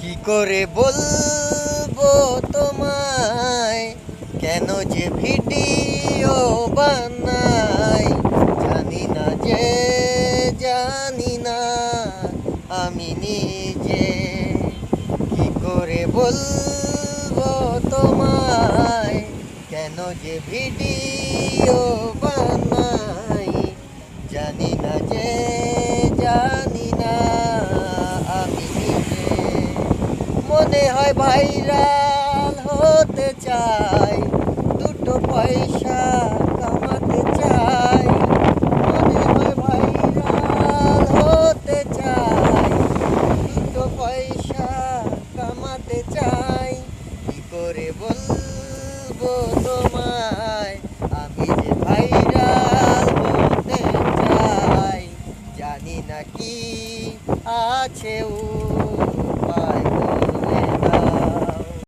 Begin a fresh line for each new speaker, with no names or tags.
কি করে বলবো তোমায়, কেন যে ভিডিও বানাই, জানি না আমি নিজে। কি করে বলবো তোমায়, কেন যে ভিডিও বানাই, জানি না আমি নিজে। মনে হয় ভাইরাল হতে চাই, দুটো পয়সা কামাতে চাই। মনে হয় ভাইরাল হতে চাই, দুটো পয়সা কামাতে চাই। কি করে বলবো তোমায়।